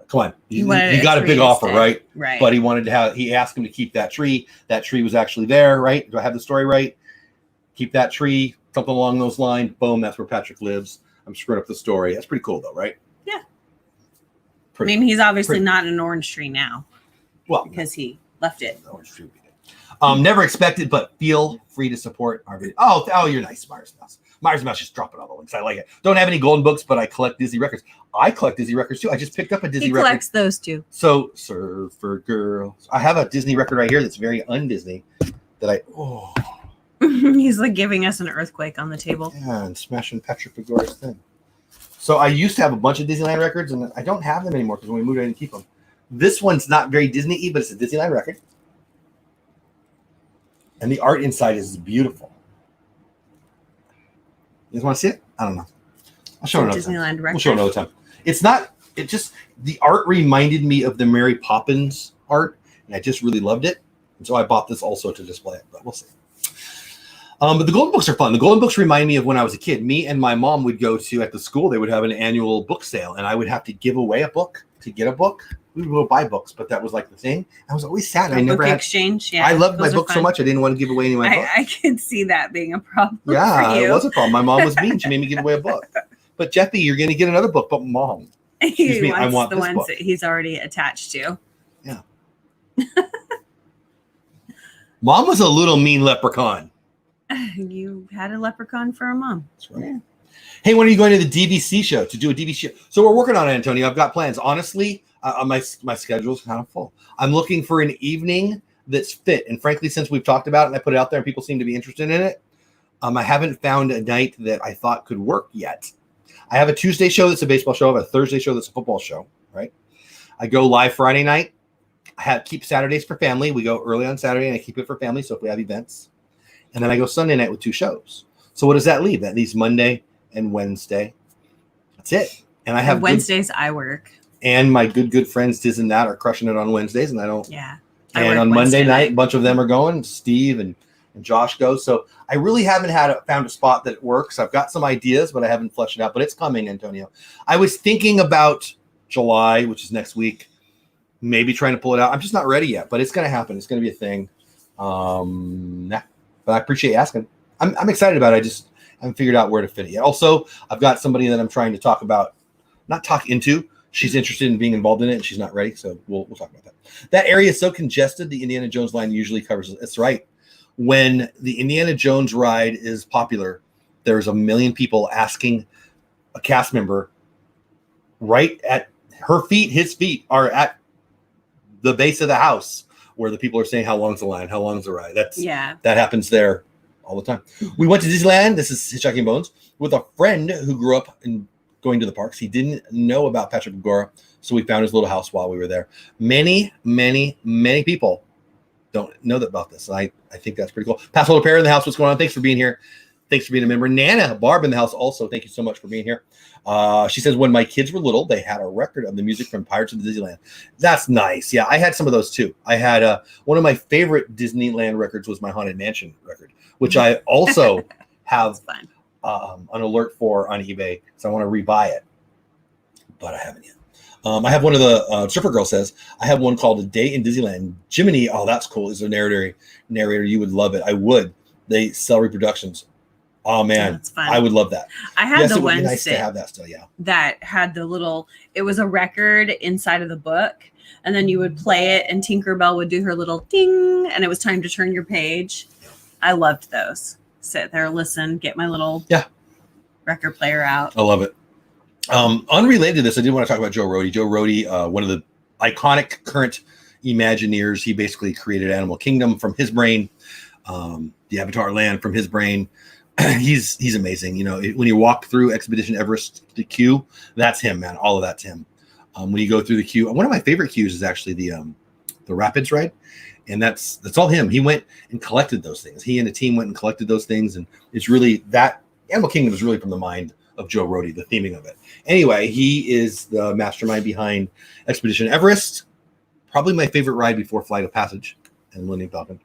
Come on, you got a big offer, right? Right. But he asked him to keep that tree. That tree was actually there, right? Do I have the story right? Keep that tree, something along those lines. Boom, that's where Patrick lives. I'm screwing up the story. That's pretty cool, though, right? Yeah. Pretty, I mean, he's obviously not an orange tree now. Well, because he left it. Orange tree. Never expected, but feel free to support our video. Oh, you're nice, Myers Mouse. Myers Mouse just dropping all the links. I like it. Don't have any golden books, but I collect Disney records. I collect Disney records too. I just picked up a Disney record. He collects those too. So, Surfer Girls. I have a Disney record right here that's very un-Disney that He's like giving us an earthquake on the table. Yeah, and smashing Patrick Begora's thing. So I used to have a bunch of Disneyland records, and I don't have them anymore because when we moved, I didn't keep them. This one's not very Disney-y, but it's a Disneyland record. And the art inside is beautiful. You guys want to see it? I don't know. I'll show it another Disneyland time. record. We'll show it another time. It's not, it just, the art reminded me of the Mary Poppins art, and I just really loved it. And so I bought this also to display it, but we'll see. But the golden books are fun. The golden books remind me of when I was a kid. Me and my mom would go to, at the school, they would have an annual book sale, and I would have to give away a book to get a book. We would go buy books, but that was like the thing. I was always sad. I never had exchange. Yeah, I loved my book so much. I didn't want to give away any of my books. I could see that being a problem. Yeah, for you. it was a problem. My mom was mean. She made me give away a book. But Jeffy, you're going to get another book. But Mom, he me, wants I want the this ones book. that he's already attached to. Yeah. Mom was a little mean leprechaun. You had a leprechaun for a mom. That's right. Yeah. Hey, when are you going to the DVC show to do a DVC show? So we're working on it, Antonio. I've got plans. Honestly, my schedule's kind of full. I'm looking for an evening that's fit. And frankly, since we've talked about it and I put it out there and people seem to be interested in it, I haven't found a night that I thought could work yet. I have a Tuesday show that's a baseball show. I have a Thursday show that's a football show, right? I go live Friday night. I keep Saturdays for family. We go early on Saturday and I keep it for family. So if we have events. And then I go Sunday night with 2 shows. So what does that leave? That leaves Monday and Wednesday. That's it. And I have Wednesdays I work. And my good friends Diz and Nat are crushing it on Wednesdays, and I don't. Yeah. And on Monday night, a bunch of them are going. Steve and Josh go. So I really haven't found a spot that works. I've got some ideas, but I haven't fleshed it out. But it's coming, Antonio. I was thinking about July, which is next week. Maybe trying to pull it out. I'm just not ready yet, but it's going to happen. It's going to be a thing. But I appreciate you asking. I'm excited about it. I just haven't figured out where to fit it yet. Also, I've got somebody that I'm trying to not talk into. She's interested in being involved in it, and she's not ready, so we'll talk about that. That area is so congested, the Indiana Jones line usually covers it. That's right. When the Indiana Jones ride is popular, there's a million people asking a cast member right at her feet, his feet are at the base of the house. where the people are saying, how long's the line? How long's the ride? Yeah. That happens there all the time. We went to Disneyland. This is Hitchhiking Bones with a friend who grew up in going to the parks. He didn't know about Patrick Agora, so we found his little house while we were there. Many people don't know about this. I think that's pretty cool. Pascal Pair in the house. What's going on? Thanks for being here. Thanks for being a member. Nana Barb in the house also. Thank you so much for being here. She says, when my kids were little, they had a record of the music from Pirates of Disneyland. That's nice. Yeah, I had some of those too. I had one of my favorite Disneyland records was my Haunted Mansion record, which I also have an alert for on eBay. So I want to rebuy it, but I haven't yet. I have one of the Stripper Girl says, I have one called A Day in Disneyland. Jiminy, oh, that's cool. Is a narrator. You would love it. I would. They sell reproductions. Oh man, I would love that. I had the one nice to have that still, yeah. That had the little, it was a record inside of the book, and then you would play it and Tinkerbell would do her little ding and it was time to turn your page. I loved those. Sit there, listen, get my little record player out. I love it. Unrelated to this, I did want to talk about Joe Rohde. Joe Rohde, one of the iconic current Imagineers. He basically created Animal Kingdom from his brain, the Avatar Land from his brain. He's amazing. You know, when you walk through Expedition Everest, the queue, that's him, man. All of that's him. When you go through the queue, one of my favorite queues is actually the Rapids ride, and that's all him. He went and collected those things. He and the team went and collected those things, and it's really that Animal Kingdom is really from the mind of Joe Rohde, the theming of it. Anyway, he is the mastermind behind Expedition Everest. Probably my favorite ride before Flight of Passage and Millennium Falcon.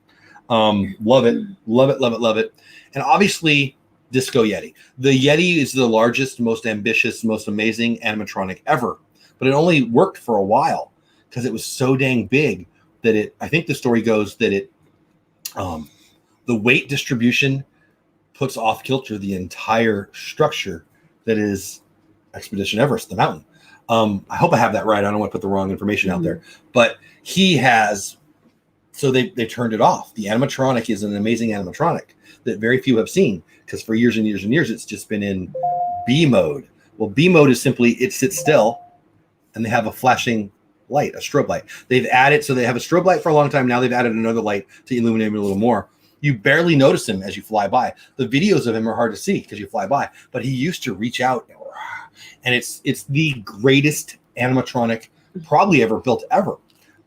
Love it. And obviously, Disco Yeti. The Yeti is the largest, most ambitious, most amazing animatronic ever. But it only worked for a while because it was so dang big that I think the story goes that the weight distribution puts off kilter the entire structure that is Expedition Everest, the mountain. I hope I have that right. I don't want to put the wrong information out there. But he has, so they turned it off. The animatronic is an amazing animatronic that very few have seen because for years and years and years, it's just been in B mode. Well, B mode is simply it sits still and they have a flashing light, a strobe light. They've added, so they have a strobe light for a long time. Now they've added another light to illuminate it a little more. You barely notice him as you fly by. The videos of him are hard to see because you fly by, but he used to reach out and it's the greatest animatronic probably ever built ever.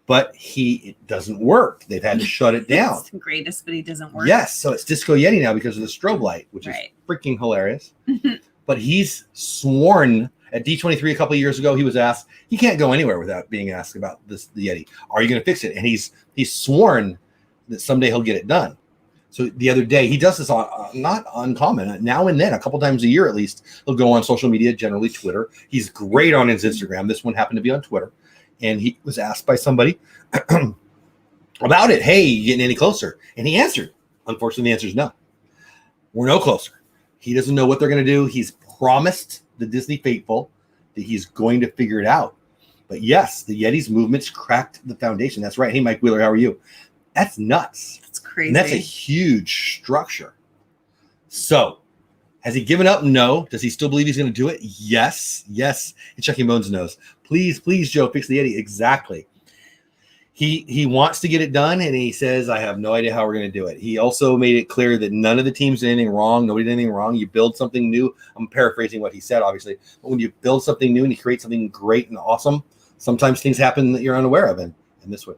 But it doesn't work. They've had to shut it down. It's the greatest, but he doesn't work. Yes, so it's Disco Yeti now because of the strobe light, which is freaking hilarious. But he's sworn at D23 a couple of years ago, he was asked, he can't go anywhere without being asked about the Yeti. Are you going to fix it? And he's sworn that someday he'll get it done. So the other day, he does this not uncommon. Now and then, a couple times a year at least, he'll go on social media, generally Twitter. He's great on his Instagram. This one happened to be on Twitter. And he was asked by somebody about it. Hey, you getting any closer? And he answered. Unfortunately, the answer is no. We're no closer. He doesn't know what they're going to do. He's promised the Disney faithful that he's going to figure it out. But yes, the Yeti's movements cracked the foundation. That's right. Hey, Mike Wheeler, how are you? That's nuts. That's crazy. And that's a huge structure. So, has he given up? No. Does he still believe he's going to do it? Yes. Yes. And Chucky Bones knows. Please, Joe, fix the Yeti. Exactly. He wants to get it done, and he says, I have no idea how we're going to do it. He also made it clear that none of the teams did anything wrong. Nobody did anything wrong. You build something new. I'm paraphrasing what he said, obviously. But when you build something new and you create something great and awesome, sometimes things happen that you're unaware of. And this one,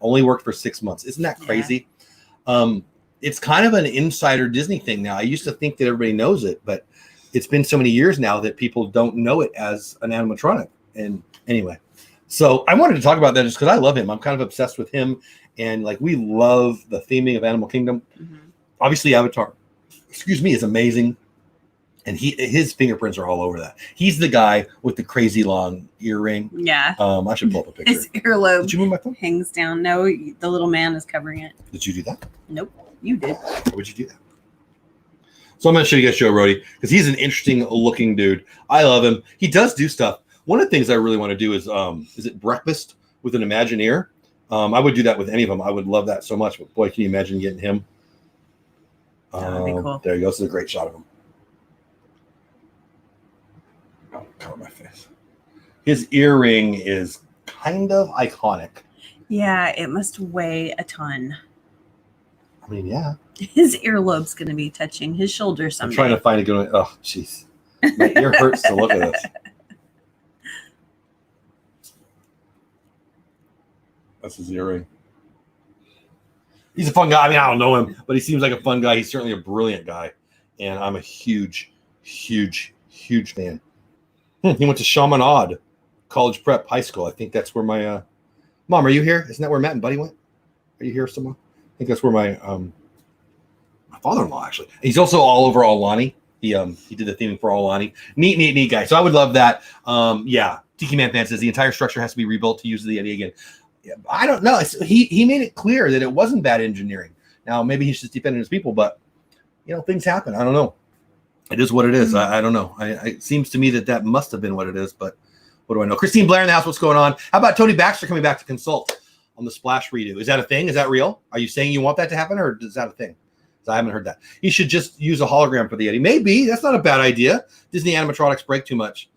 only worked for 6 months. Isn't that crazy? Yeah. It's kind of an insider Disney thing now. I used to think that everybody knows it, but it's been so many years now that people don't know it as an animatronic. And anyway, so I wanted to talk about that just because I love him. I'm kind of obsessed with him. And like, we love the theming of Animal Kingdom. Obviously, Avatar, is amazing. And his fingerprints are all over that. He's the guy with the crazy long earring. Yeah. I should pull up a picture. His earlobe Did you move my phone? hangs down. No, the little man is covering it. Did you do that? Nope. You did. Why would you do that? So I'm going to show you guys Joe Rohde because he's an interesting looking dude. I love him. He does do stuff. One of the things I really want to do is it breakfast with an Imagineer? I would do that with any of them. I would love that so much. But boy, can you imagine getting him? That would be cool. There you go. This is a great shot of him. Oh, cover my face. His earring is kind of iconic. Yeah, it must weigh a ton. I mean, yeah. His earlobe's going to be touching his shoulder someday. I'm trying to find a good one. Oh, jeez. My ear hurts to look at this. That's his earring. He's a fun guy. I mean, I don't know him, but he seems like a fun guy. He's certainly a brilliant guy. And I'm a huge, huge, huge fan. He went to Chaminade College Prep High School. I think that's where my Mom, are you here? Isn't that where Matt and Buddy went? Are you here somewhere? I think that's where my father-in-law actually. He's also all over Aulani. He did the theming for Aulani. Neat guy. So I would love that. Yeah. Tiki Man Fan says the entire structure has to be rebuilt to use the Yeti again. Yeah, I don't know. He made it clear that it wasn't bad engineering. Now maybe he's just defending his people, but things happen. I don't know. It is what it is. I don't know. It seems to me that must have been what it is, but what do I know? Christine Blair in the house. What's going on? How about Tony Baxter coming back to consult on the Splash redo? Is that a thing? Is that real? Are you saying you want that to happen, or is that a thing? I haven't heard that. He should just use a hologram for the Yeti. Maybe. That's not a bad idea. Disney animatronics break too much.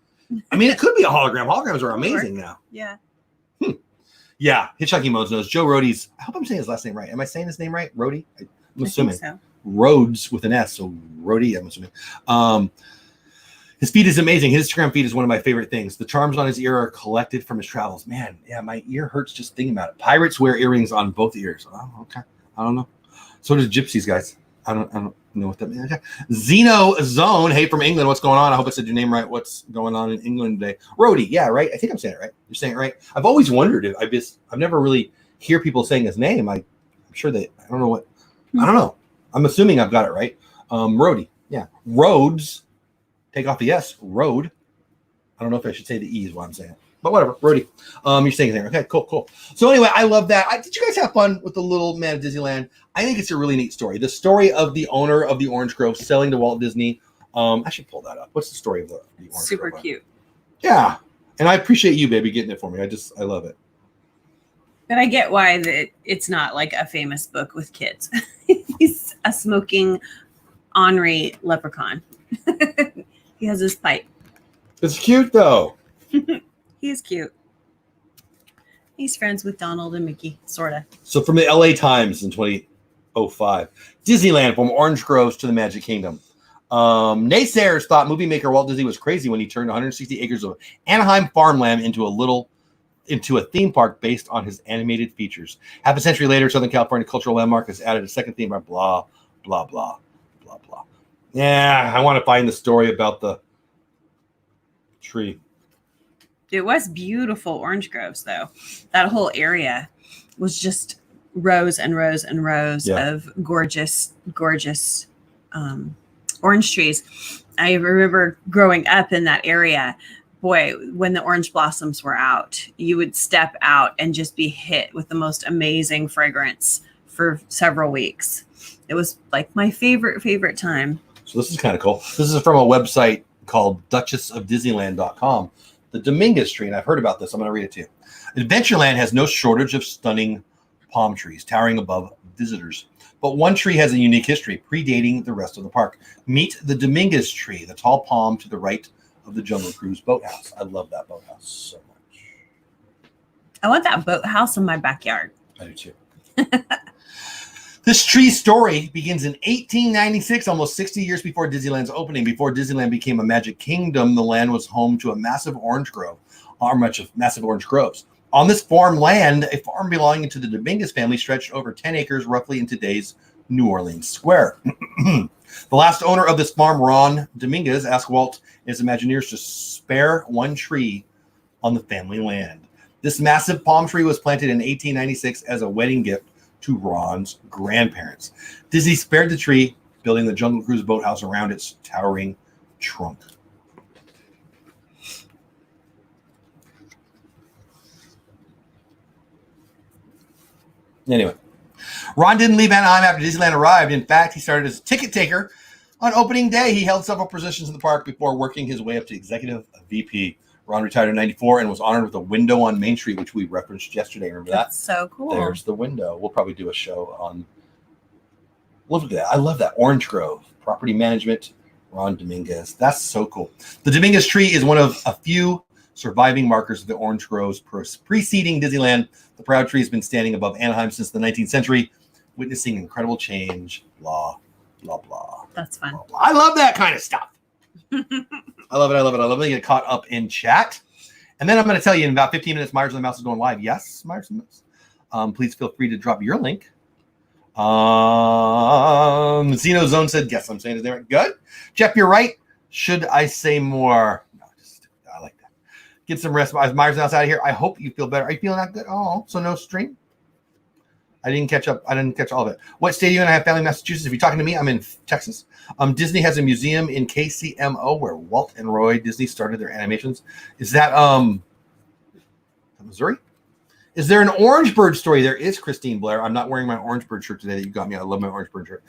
I mean, it could be a hologram. Holograms are amazing now. Yeah. Yeah. Hitchhiking Modes knows. Joe Rohde's. I hope I'm saying his last name right. Am I saying his name right? Rohde? I'm assuming. So. Rhodes with an S. So Rohde, I'm assuming. His feed is amazing. His Instagram feed is one of my favorite things. The charms on his ear are collected from his travels. Man, yeah, my ear hurts just thinking about it. Pirates wear earrings on both ears. Oh, okay. I don't know. So does gypsies, guys. I don't know what that means. Okay. Zeno Zone. Hey, from England. What's going on? I hope I said your name right. What's going on in England today? Rohde. Yeah, right. I think I'm saying it right. You're saying it right. I've always wondered if I've never really hear people saying his name. I'm sure I don't know what. I don't know. I'm assuming I've got it right. Rohde. Yeah. Rhodes. Take off the S. Road. I don't know if I should say the E is what I'm saying. But whatever. Rohde. You're saying it there. Okay, cool. So anyway, I love that. Did you guys have fun with the Little Man of Disneyland? I think it's a really neat story. The story of the owner of the Orange Grove selling to Walt Disney. I should pull that up. What's the story of the Orange Grove? Super cute. Yeah. And I appreciate you, baby, getting it for me. I love it. But I get why it's not like a famous book with kids. He's a smoking ornery leprechaun. He has his pipe. It's cute, though. He is cute. He's friends with Donald and Mickey, sort of. So from the LA Times in 2005, Disneyland from Orange Groves to the Magic Kingdom. Naysayers thought movie maker Walt Disney was crazy when he turned 160 acres of Anaheim farmland into a theme park based on his animated features. Half a century later, Southern California cultural landmark has added a second theme park, blah, blah, blah, blah, blah. Yeah, I want to find the story about the tree. It was beautiful orange groves, though. That whole area was just rows and rows and rows of gorgeous orange trees. I remember growing up in that area. Boy, when the orange blossoms were out, you would step out and just be hit with the most amazing fragrance for several weeks. It was like my favorite time. So this is kind of cool. This is from a website called duchessofdisneyland.com. The Dominguez tree, and I've heard about this. I'm going to read it to you. Adventureland has no shortage of stunning palm trees towering above visitors. But one tree has a unique history, predating the rest of the park. Meet the Dominguez tree, the tall palm to the right of the Jungle Cruise boathouse. I love that boathouse so much. I want that boathouse in my backyard. I do too. This tree story begins in 1896, almost 60 years before Disneyland's opening. Before Disneyland became a Magic Kingdom, the land was home to a massive orange grove, or much of massive orange groves. On this farmland, a farm belonging to the Dominguez family stretched over 10 acres, roughly in today's New Orleans Square. The last owner of this farm, Ron Dominguez, asked Walt and his Imagineers to spare one tree on the family land. This massive palm tree was planted in 1896 as a wedding gift to Ron's grandparents. Disney spared the tree, building the Jungle Cruise boathouse around its towering trunk. Anyway, Ron didn't leave Anaheim after Disneyland arrived. In fact, he started as a ticket taker. On opening day, he held several positions in the park before working his way up to executive VP. Ron retired in 94 and was honored with a window on Main Street, which we referenced yesterday. Remember that? That's so cool. There's the window. We'll probably do a show on. Look at that. I love that. Orange Grove. Property management. Ron Dominguez. That's so cool. The Dominguez tree is one of a few surviving markers of the orange groves preceding Disneyland. The proud tree has been standing above Anaheim since the 19th century, witnessing incredible change. Blah, blah, blah. That's fun. Blah, blah. I love that kind of stuff. I love it. I love it. I love it. I get caught up in chat. And then I'm going to tell you in about 15 minutes, Myers and the Mouse is going live. Yes, Myers and the Mouse. Please feel free to drop your link. Zeno Zone said, yes, I'm saying it there. Good. Jeff, you're right. Should I say more? No, I like that. Get some rest. Myers and the Mouse out of here. I hope you feel better. Are you feeling that good? Oh, so no stream? I didn't catch up. I didn't catch all of it. What state are you in? I have family in Massachusetts. If you're talking to me, I'm in Texas. Disney has a museum in KCMO where Walt and Roy Disney started their animations. Is that Missouri? Is there an Orange Bird story? There is, Christine Blair. I'm not wearing my Orange Bird shirt today that you got me. I love my Orange Bird shirt.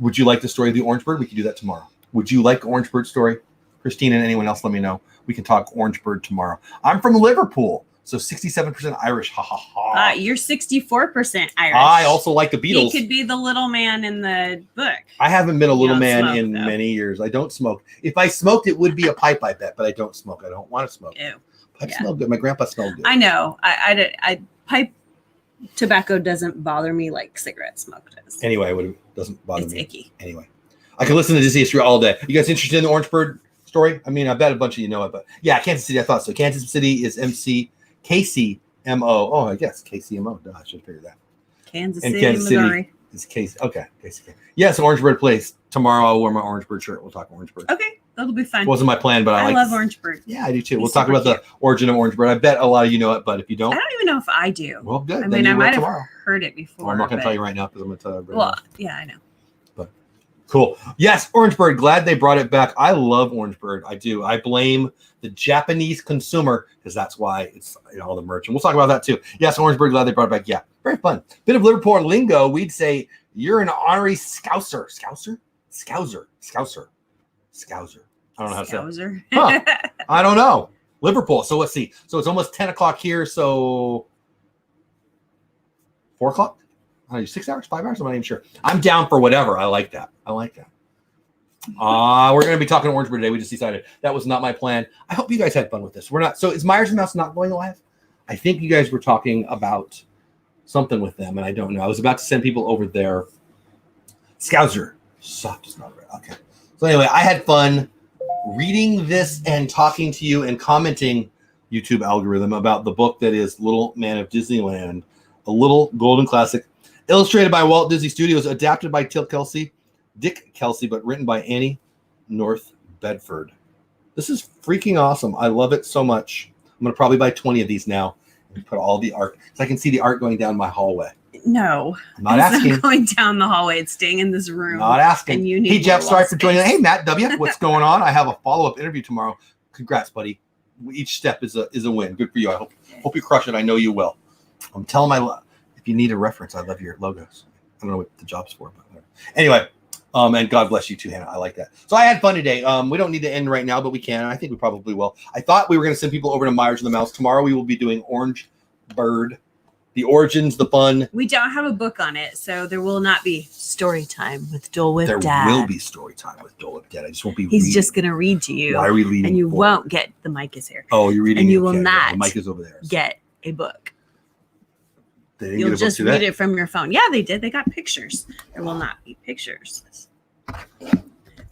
Would you like the story of the Orange Bird? We can do that tomorrow. Would you like Orange Bird story? Christine and anyone else, let me know. We can talk Orange Bird tomorrow. I'm from Liverpool. So 67% Irish. Ha ha ha. You're 64% Irish. I also like the Beatles. He could be the little man in the book. I haven't been a little man in many years. I don't smoke. If I smoked, it would be a pipe, I bet, but I don't smoke. I don't want to smoke. Ew. Pipe smelled good. My grandpa smelled good. I know. I pipe tobacco doesn't bother me like cigarette smoke does. Anyway, it doesn't bother me. It's icky. Anyway, I can listen to Disney history all day. You guys interested in the Orange Bird story? I mean, I bet a bunch of you know it, but yeah, Kansas City, I thought so. Kansas City is KCMO. Oh, I guess KCMO. Duh, I should have figured that. Kansas and City, Kansas Missouri. City is KC. Okay, KC. Yes, Orange Bird place. Tomorrow I'll wear my Orange Bird shirt. We'll talk Orange Bird. Okay, that'll be fun. Wasn't my plan, but I love Orange Bird. Yeah, I do too. We'll talk about the origin of Orange Bird. I bet a lot of you know it, but if you don't, I don't even know if I do. Well, good. I mean, I might have heard it before. Well, I'm not going to tell you right now because I'm going to tell everybody. Well, yeah, I know. But cool. Yes, Orange Bird. Glad they brought it back. I love Orange Bird. I do. I blame the Japanese consumer because that's why it's in all the merch. And we'll talk about that too. Yes, Orange Bird. Glad they brought it back. Yeah, very fun. Bit of Liverpool lingo. We'd say you're an honorary Scouser. Scouser? Scouser. Scouser. Scouser. I don't know how to say it. Huh. I don't know. Liverpool. So let's see. So it's almost 10 o'clock here. So 4 o'clock? I don't know, 6 hours, 5 hours? I'm not even sure. I'm down for whatever. I like that. I like that. We're going to be talking Orange Bird today. We just decided that was not my plan. I hope you guys had fun with this. We're not. So is Myers and Mouse not going live? I think you guys were talking about something with them, and I don't know. I was about to send people over there. Scouser. Soft is not right. Okay. So anyway, I had fun reading this and talking to you and commenting YouTube algorithm about the book that is Little Man of Disneyland, a little golden classic, illustrated by Walt Disney Studios, adapted by Dick Kelsey, but written by Annie North Bedford. This is freaking awesome. I love it so much. I'm going to probably buy 20 of these now and put all the art, because I can see the art going down my hallway. No. I'm not asking. Not going down the hallway. It's staying in this room. Not asking. And you need hey, Jeff, sorry for joining. space. Hey, Matt W., what's going on? I have a follow-up interview tomorrow. Congrats, buddy. Each step is a win. Good for you. I hope you crush it. I know you will. I'm telling my if you need a reference, I love your logos. I don't know what the job's for, but whatever. Anyway, and God bless you too, Hannah. I like that. So I had fun today. We don't need to end right now, but we can. I think we probably will. I thought we were going to send people over to Myers and the Mouse. Tomorrow we will be doing Orange Bird, the origins, the fun. We don't have a book on it, so there will not be story time with Dole Whip there Dad. Will be story time with Dole Whip Dad. I just won't be He's reading. just going to read to you. Why are we leading? And you forward? won't get, the mic is here. Oh, you're reading. And you it. will Okay, not the mic is over there. get a book. They didn't You'll get a book just today. read it from your phone. Yeah, they did. They got pictures. There will not be pictures.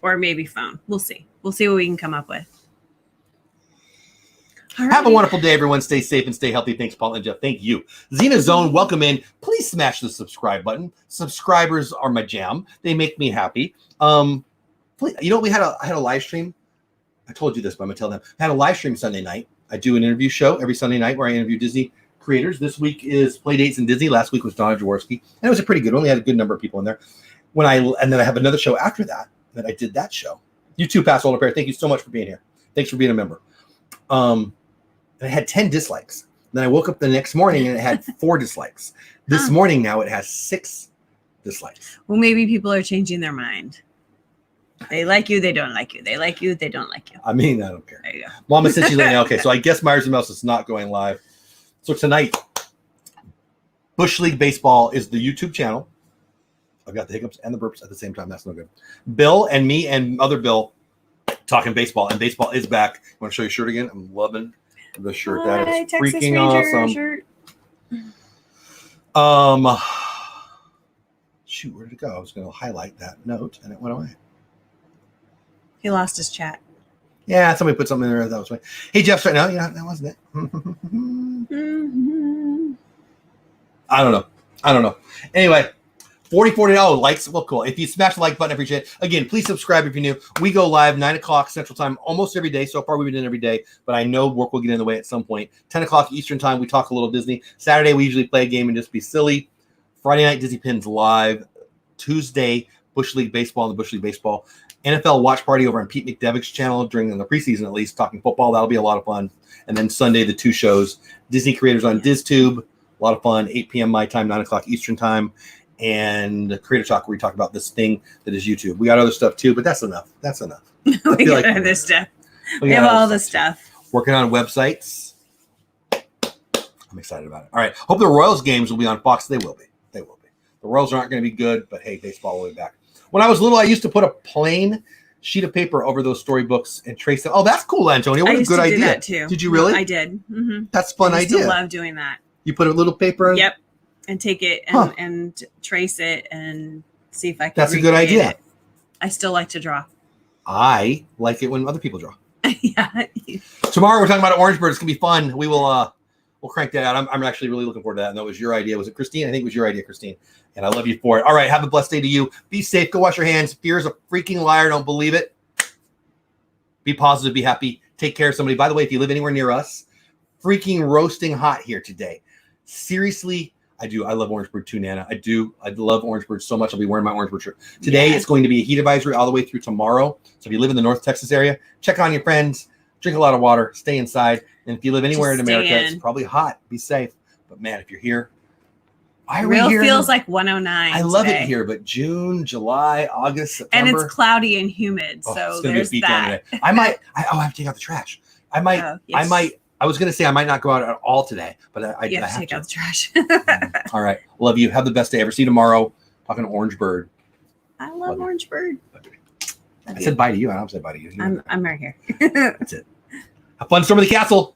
Or maybe phone. We'll see. We'll see what we can come up with. Have a wonderful day, everyone. Stay safe and stay healthy. Thanks, Paul and Jeff. Thank you. Xena Zone, welcome in. Please smash the subscribe button. Subscribers are my jam. They make me happy. Please, you know, I had a live stream. I told you this, but I'm gonna tell them. I had a live stream Sunday night. I do an interview show every Sunday night where I interview Disney creators. This week is Playdates in Disney. Last week was Donna Jaworski, and it was a pretty good. Only had a good number of people in there. And then I have another show after that I did that show. You too, Pass Older Pair. Thank you so much for being here. Thanks for being a member. And it had 10 dislikes. Then I woke up the next morning and it had 4 dislikes. This morning now it has 6 dislikes. Well, maybe people are changing their mind. They like you, they don't like you. They like you, they don't like you. I mean, I don't care. There you go. Mama said she's like, okay, so I guess Myers and Mouse is not going live. So tonight, Bush League Baseball is the YouTube channel. I've got the hiccups and the burps at the same time. That's no good. Bill and me and other Bill talking baseball, and baseball is back. You want to show your shirt again? I'm loving the shirt. That Hi, is Texas freaking Ranger awesome. shirt. Shoot, where did it go? I was going to highlight that note and it went away. He lost his chat. Yeah, somebody put something in there that was way. Hey, Jeff, right now, yeah, that wasn't it. Mm-hmm. I don't know. Anyway, $40 likes. Well, cool. If you smash the like button, I appreciate it. Again, please subscribe if you're new. We go live 9 o'clock Central Time almost every day. So far, we've been in every day, but I know work will get in the way at some point. 10 o'clock Eastern Time, we talk a little Disney. Saturday, we usually play a game and just be silly. Friday night, Disney Pins live. Tuesday, Bush League Baseball and the Bush League Baseball. NFL watch party over on Pete McDevick's channel during the preseason, at least, talking football. That'll be a lot of fun. And then Sunday, the 2 shows. Disney Creators on DizTube. A lot of fun. 8 p.m. my time, 9 o'clock Eastern Time. And Creator Talk, where we talk about this thing that is YouTube. We got other stuff too, but that's enough. That's enough. We got other stuff. We have all the stuff. Working on websites. I'm excited about it. All right. Hope the Royals games will be on Fox. They will be. They will be. The Royals aren't going to be good, but hey, baseball will be back. When I was little, I used to put a plain sheet of paper over those storybooks and trace them. Oh, that's cool, Antonio. What a good idea. I used to do that too. Did you really? I did. Mm-hmm. That's a fun idea. I used to love doing that. You put a little paper in? Yep. And take it and trace it and see if I can. That's a good idea. It. I still like to draw. I like it when other people draw. Yeah. Tomorrow we're talking about Orangeburg. It's gonna be fun. We will we'll crank that out. I'm actually really looking forward to that. And that was your idea. Was it Christine? I think it was your idea, Christine. And I love you for it. All right. Have a blessed day to you. Be safe. Go wash your hands. Fear is a freaking liar. Don't believe it. Be positive. Be happy. Take care of somebody. By the way, if you live anywhere near us, freaking roasting hot here today. Seriously, I do. I love Orangeburg too, Nana. I do. I love Orangeburg so much. I'll be wearing my Orangeburg shirt. Today, It's going to be a heat advisory all the way through tomorrow. So if you live in the North Texas area, check on your friends. Drink a lot of water. Stay inside. And if you live anywhere in America, it's probably hot. Be safe. But man, if you're here, why are we here? Feels like 109. I love it here, but June, July, August, September. And it's cloudy and humid. So there's that. I have to take out the trash. I was going to say I might not go out at all today, but I have to take out the trash. All right. Love you. Have the best day ever. See you tomorrow. Talking to Orangeburg. I love Orangeburg. I said bye to you. I don't say bye to you. I'm right here. That's it. Have fun storming the castle.